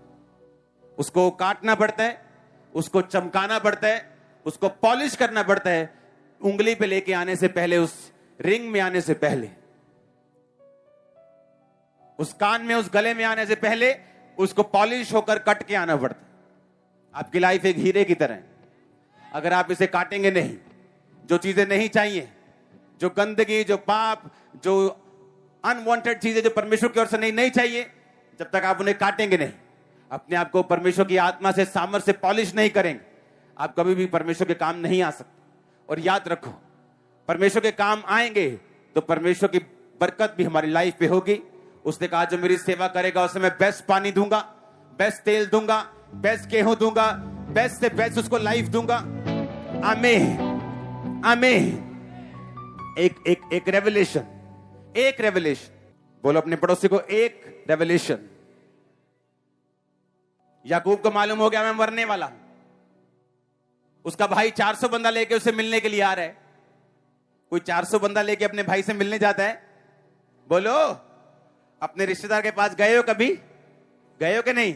उसको काटना पड़ता है, उसको चमकाना पड़ता है, उसको पॉलिश करना पड़ता है, उंगली पे लेके आने से पहले, उस रिंग में आने से पहले, उस कान में, उस गले में आने से पहले उसको पॉलिश होकर कट के आना पड़ता है। आपकी लाइफ एक हीरे की तरह है। अगर आप इसे काटेंगे नहीं, जो चीजें नहीं चाहिए जो गंदगी, जो पाप, जो अनवांटेड चीजें जो परमेश्वर की ओर से नहीं चाहिए, जब तक आप उन्हें काटेंगे नहीं, अपने आप को परमेश्वर की आत्मा से, सामर्थ्य से पॉलिश नहीं करेंगे, आप कभी भी परमेश्वर के काम नहीं आ सकते। और याद रखो, परमेश्वर के काम आएंगे तो परमेश्वर की बरकत भी हमारी लाइफ पे होगी। उसने कहा जो मेरी सेवा करेगा उसे मैं बेस्ट पानी दूंगा, बेस्ट तेल दूंगा, बेस्ट गेहूं दूंगा, बेस्ट से बेस्ट उसको लाइफ दूंगा। आमीन, आमीन। एक रेवलेशन, एक रेवलेशन। बोलो अपने पड़ोसी को, एक रेवलेशन। याकूब को मालूम हो गया मैं मरने वाला हूं। उसका भाई 400 बंदा लेके उसे मिलने के लिए आ रहा है। कोई 400 बंदा लेके अपने भाई से मिलने जाता है? बोलो, अपने रिश्तेदार के पास गए हो कभी? गए हो कि नहीं?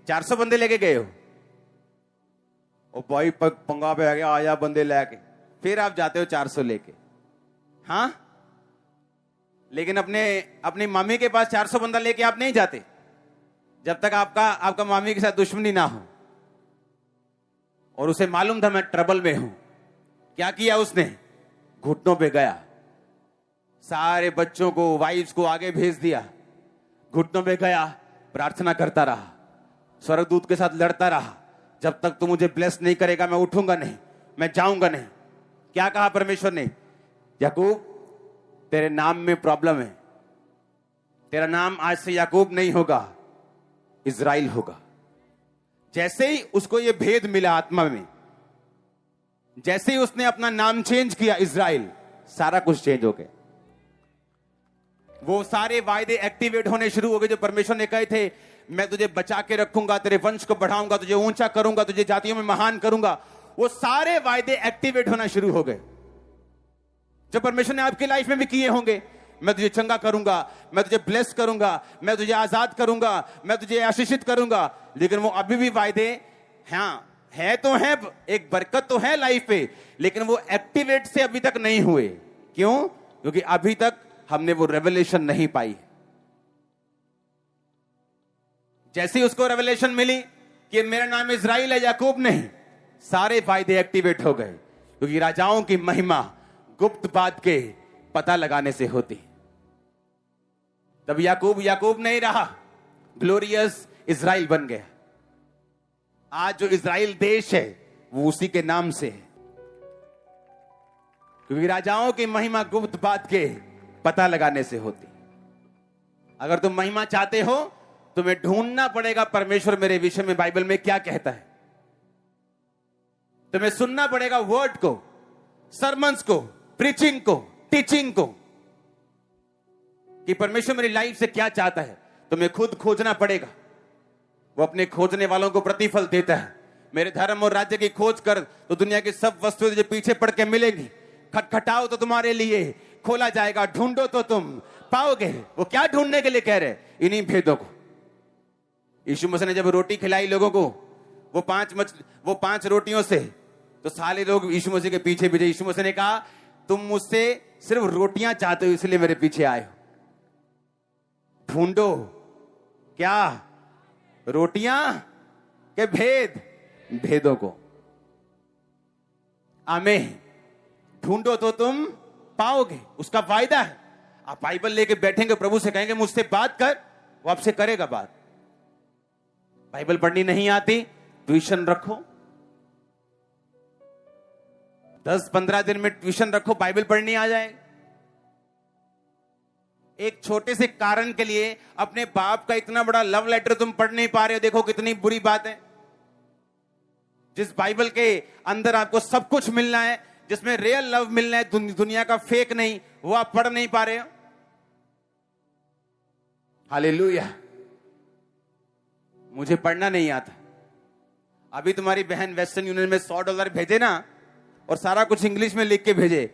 400 बंदे लेके गए हो? ओ भाई पंगा पे आ गया, आया बंदे लेके, फिर आप जाते हो 400 लेके। हाँ, लेकिन अपनी मामी के पास 400 बंदा लेके आप नहीं जाते जब तक आपका मामी के साथ दुश्मनी ना हो और उसे मालूम था मैं ट्रबल में हूं। क्या किया उसने? घुटनों पे गया, सारे बच्चों को, वाइफ्स को आगे भेज दिया, घुटनों पे गया, प्रार्थना करता रहा, स्वर्गदूत के साथ लड़ता रहा, जब तक तू मुझे ब्लेस नहीं करेगा मैं उठूंगा नहीं, मैं जाऊंगा नहीं। क्या कहा परमेश्वर ने? याकूब, तेरे नाम में प्रॉब्लम है, तेरा नाम आज से याकूब नहीं होगा, इज़राइल होगा। जैसे ही उसको यह भेद मिला आत्मा में, जैसे ही उसने अपना नाम चेंज किया इज़राइल, सारा कुछ चेंज हो गया। वो सारे वायदे एक्टिवेट होने शुरू हो गए जो परमेश्वर ने कहे थे, मैं तुझे बचा के रखूंगा, तेरे वंश को बढ़ाऊंगा, तुझे ऊंचा करूंगा, तुझे जातियों में महान करूंगा। वो सारे वायदे एक्टिवेट होना शुरू हो गए जो परमेश्वर ने आपकी लाइफ में भी किए होंगे। मैं तुझे चंगा करूंगा, मैं तुझे ब्लेस करूंगा, मैं तुझे आजाद करूंगा, मैं तुझे आशीषित करूंगा। लेकिन वो अभी भी वायदे, हाँ है तो है, एक बरकत तो है लाइफ पे, लेकिन वो एक्टिवेट से अभी तक नहीं हुए। क्यों? क्योंकि अभी तक हमने वो रेवलेशन नहीं पाई। जैसे ही उसको रेवलेशन मिली कि मेरा नाम इज़राइल है, याकूब नहीं, सारे फायदे एक्टिवेट हो गए। क्योंकि राजाओं की महिमा गुप्त बात के पता लगाने से होती। तब याकूब नहीं रहा, ग्लोरियस इज़राइल बन गया। आज जो इज़राइल देश है वो उसी के नाम से है, क्योंकि राजाओं की महिमा गुप्त बात के पता लगाने से होती। अगर तुम महिमा चाहते हो, तुम्हें ढूंढना पड़ेगा परमेश्वर मेरे विषय में बाइबल में क्या कहता है। तुम्हें सुनना पड़ेगा वर्ड को, सरमन्स को, प्रीचिंग को, टीचिंग को, कि परमेश्वर मेरी लाइफ से क्या चाहता है। तुम्हें खुद खोजना पड़ेगा। वो अपने खोजने वालों को प्रतिफल देता है। मेरे धर्म और राज्य की खोज कर तो दुनिया की सब वस्तुएं जो पीछे पड़ के मिलेंगी। खटखटाओ तो तुम्हारे लिए खोला जाएगा, ढूंढो तो तुम पाओगे। वो क्या ढूंढने के लिए कह रहे? इन्हीं भेदों को। यीशु मसीह ने जब रोटी खिलाई लोगों को, वो 5 रोटियों से, तो सारे लोग यीशु मसीह के पीछे भेजे। यीशु मसीह ने कहा, तुम मुझसे सिर्फ रोटियां चाहते हो इसलिए मेरे पीछे आए हो। ढूंढो क्या? रोटियां के भेदों को। आमीन। ढूंढो तो तुम पाओगे, उसका फायदा है। आप बाइबल लेके बैठेंगे, प्रभु से कहेंगे मुझसे बात कर, वो आपसे करेगा बात। बाइबल पढ़नी नहीं आती, ट्यूशन रखो, 10-15 दिन में ट्यूशन रखो, बाइबल पढ़नी आ जाए। एक छोटे से कारण के लिए अपने बाप का इतना बड़ा लव लेटर तुम पढ़ नहीं पा रहे हो, देखो कितनी बुरी बात है। जिस बाइबल के अंदर आपको सब कुछ मिलना है, जिसमें रियल लव मिलना है, दुनिया का फेक नहीं, वो आप पढ़ नहीं पा रहे हो। हालेलुया। मुझे पढ़ना नहीं आता। अभी तुम्हारी बहन वेस्टर्न यूनियन में $100 भेजे ना, और सारा कुछ इंग्लिश में लिख के भेजे,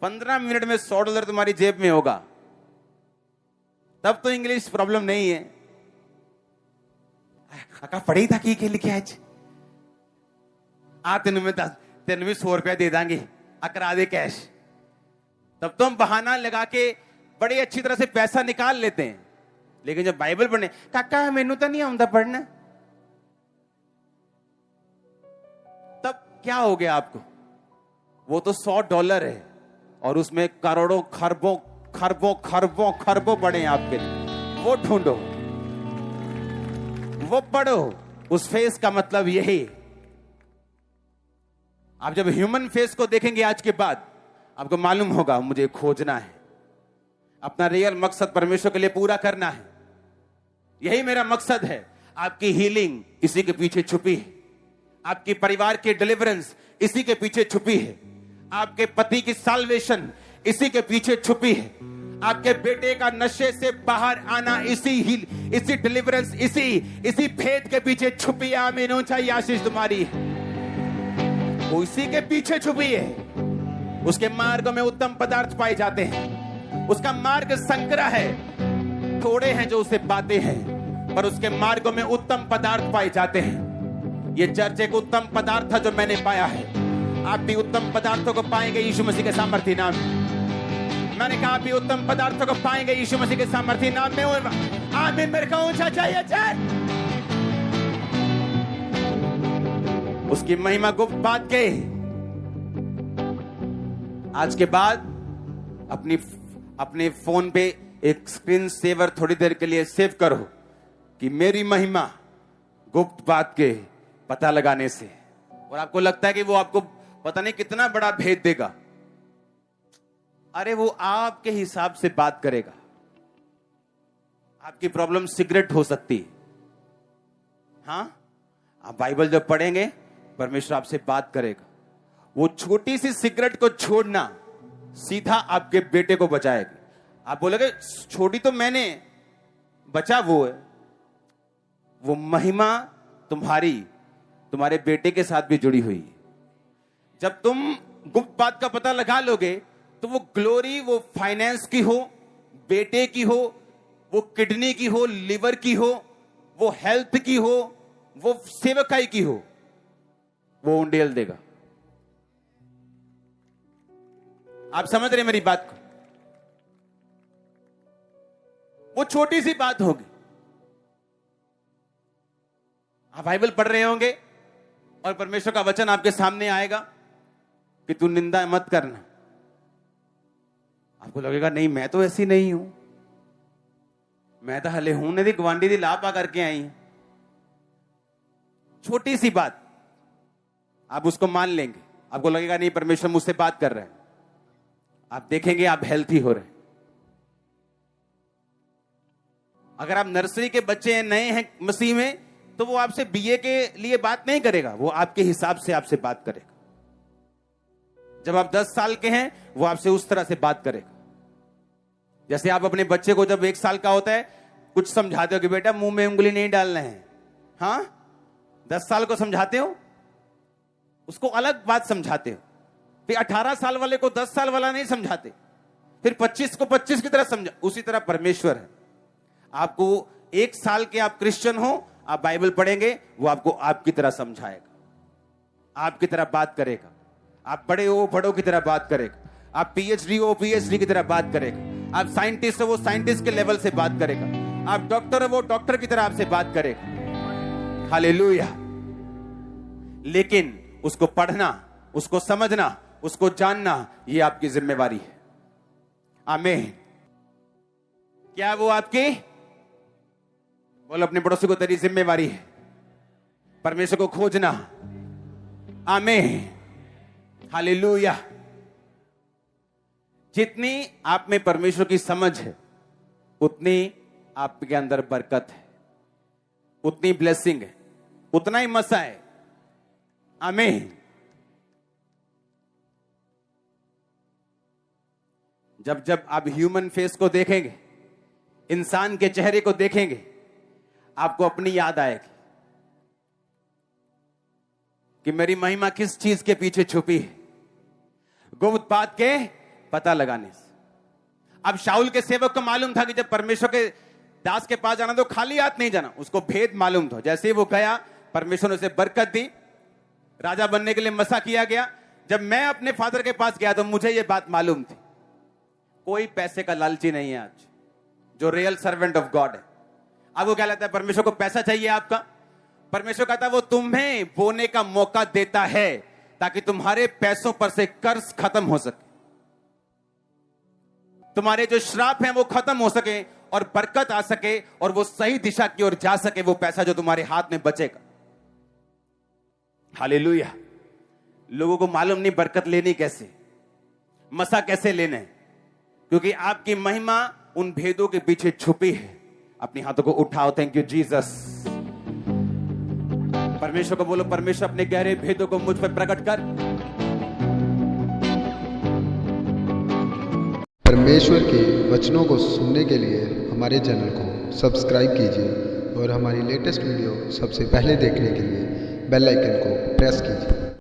15 मिनट में $100 तुम्हारी जेब में होगा। तब तो इंग्लिश प्रॉब्लम नहीं है। काका पढ़ी था कि लिखे आज तेन में 100 रुपया दे देंगे, अकरा दे कैश। तब तो हम बहाना लगा के बड़ी अच्छी तरह से पैसा निकाल लेते हैं। लेकिन जब बाइबल पढ़ने, काका मैनू तो नहीं आता पढ़ना, तब क्या हो गया आपको? वो तो $100 है, और उसमें करोड़ों खरबों खरबों खरबों खरबों पड़े हैं आपके लिए, वो ढूंढो, वो पढ़ो। उस फेस का मतलब यही। आप जब ह्यूमन फेस को देखेंगे आज के बाद, आपको मालूम होगा मुझे खोजना है, अपना रियल मकसद परमेश्वर के लिए पूरा करना है। यही मेरा मकसद है। आपकी हीलिंग इसी के पीछे छुपी है, आपकी परिवार की डिलीवरेंस इसी के पीछे छुपी है, आपके पति की साल्वेशन इसी के पीछे छुपी है, आपके बेटे का नशे से बाहर आना इसी डिलीवरेंस इसी भेद के पीछे छुपी है। आमीन। ऊंचाई आशीष तुम्हारी है, वो इसी के पीछे छुपी है। उसके मार्ग में उत्तम पदार्थ पाए जाते हैं। उसका मार्ग संकरा है, थोड़े हैं जो उसे पाते हैं, पर उसके मार्गों में उत्तम पदार्थ पाए जाते हैं। ये चर्च एक उत्तम पदार्थ था जो मैंने पाया है। आप भी उत्तम पदार्थों को पाएंगे यीशु मसीह के सामर्थी नाम में। मैंने कहा आप भी उत्तम पदार्थों को पाएंगे यीशु मसीह के सामर्थी नाम में। आमीन। मेरे को ऊंचा चाहिए जय। उसकी महिमा गुप्त बात के आज के बाद अपने फोन पे एक स्क्रीन सेवर थोड़ी देर के लिए सेव करो कि मेरी महिमा गुप्त बात के पता लगाने से। और आपको लगता है कि वो आपको पता नहीं कितना बड़ा भेद देगा। अरे वो आपके हिसाब से बात करेगा। आपकी प्रॉब्लम सिगरेट हो सकती है। हाँ, आप बाइबल जब पढ़ेंगे परमेश्वर आपसे बात करेगा। वो छोटी सी सिगरेट को छोड़ना सीधा आपके बेटे को बचाएगा। आप बोलोगे छोटी तो मैंने, बचा वो है। वो महिमा तुम्हारे बेटे के साथ भी जुड़ी हुई है। जब तुम गुप्त बात का पता लगा लोगे तो वो ग्लोरी, वो फाइनेंस की हो, बेटे की हो, वो किडनी की हो, लिवर की हो, वो हेल्थ की हो, वो सेवकाई की हो, वो उंडेल देगा। आप समझ रहे मेरी बात को? वो छोटी सी बात होगी। आप बाइबल पढ़ रहे होंगे और परमेश्वर का वचन आपके सामने आएगा कि तू निंदा मत करना। आपको लगेगा नहीं मैं तो ऐसी नहीं हूं, मैं तो हले हूं नहीं गवांडी दी लापा करके आई। छोटी सी बात आप उसको मान लेंगे। आपको लगेगा नहीं परमेश्वर मुझसे बात कर रहे हैं। आप देखेंगे आप हेल्थी हो रहे हैं। अगर आप नर्सरी के बच्चे हैं, नए हैं मसीह में, तो वो आपसे बीए के लिए बात नहीं करेगा, वो आपके हिसाब से आपसे बात करेगा। जब आप 10 साल के हैं वो आपसे उस तरह से बात करेगा। जैसे आप अपने बच्चे को जब 1 साल का होता है कुछ समझाते हो कि बेटा मुंह में उंगली नहीं डालना है। हाँ, 10 साल को समझाते हो, उसको अलग बात समझाते हो। फिर 18 साल वाले को 10 साल वाला नहीं समझाते, फिर 25 को 25 की तरह समझा। उसी तरह परमेश्वर है। आपको 1 साल के आप क्रिश्चियन हो, आप बाइबल पढ़ेंगे, वो आपको आपकी तरह समझाएगा, आपकी तरह बात करेगा। आप बड़े हो, बड़ों की तरह बात करेगा। आप पीएचडी हो, पीएचडी की तरह बात करेगा। आप साइंटिस्ट हो, वो साइंटिस्ट के लेवल से बात करेगा। आप डॉक्टर हो, वो डॉक्टर की तरह आपसे बात करेगा। हालेलुया। लेकिन उसको पढ़ना, उसको समझना, उसको जानना, ये आपकी जिम्मेवारी है। आमीन। क्या वो आपकी? बोलो अपने पड़ोसी को, तेरी जिम्मेवारी है परमेश्वर को खोजना। आमीन। हालेलुया। जितनी आप में परमेश्वर की समझ है उतनी आपके अंदर बरकत है, उतनी ब्लेसिंग है, उतना ही मसा है। आमीन। जब जब आप ह्यूमन फेस को देखेंगे, इंसान के चेहरे को देखेंगे, आपको अपनी याद आएगी कि मेरी महिमा किस चीज के पीछे छुपी है। गुप्त बात के पता लगाने से। अब शाऊल के सेवक को मालूम था कि जब परमेश्वर के दास के पास जाना तो खाली हाथ नहीं जाना, उसको भेद मालूम था। जैसे ही वो गया, परमेश्वर ने उसे बरकत दी, राजा बनने के लिए मसा किया गया। जब मैं अपने फादर के पास गया तो मुझे यह बात मालूम थी, कोई पैसे का लालची नहीं है आज जो रियल सर्वेंट ऑफ गॉड है। अब वो क्या लगता है, परमेश्वर को पैसा चाहिए आपका? परमेश्वर कहता है वो तुम्हें बोने का मौका देता है ताकि तुम्हारे पैसों पर से कर्ज खत्म हो सके। तुम्हारे जो श्राप हैं वो खत्म हो सके और बरकत आ सके और वो सही दिशा की ओर जा सके, वो पैसा जो तुम्हारे हाथ में बचेगा। हालेलुया। लोगों को मालूम नहीं बरकत लेनी कैसे, मसा कैसे लेना है, क्योंकि आपकी महिमा उन भेदों के पीछे छुपी है। अपने हाथों को उठाओ। Thank you Jesus. परमेश्वर को बोलो, परमेश्वर अपने गहरे भेदों को मुझ पर प्रकट कर। परमेश्वर के वचनों को सुनने के लिए हमारे चैनल को सब्सक्राइब कीजिए और हमारी लेटेस्ट वीडियो सबसे पहले देखने के लिए बेल आइकन को प्रेस कीजिए।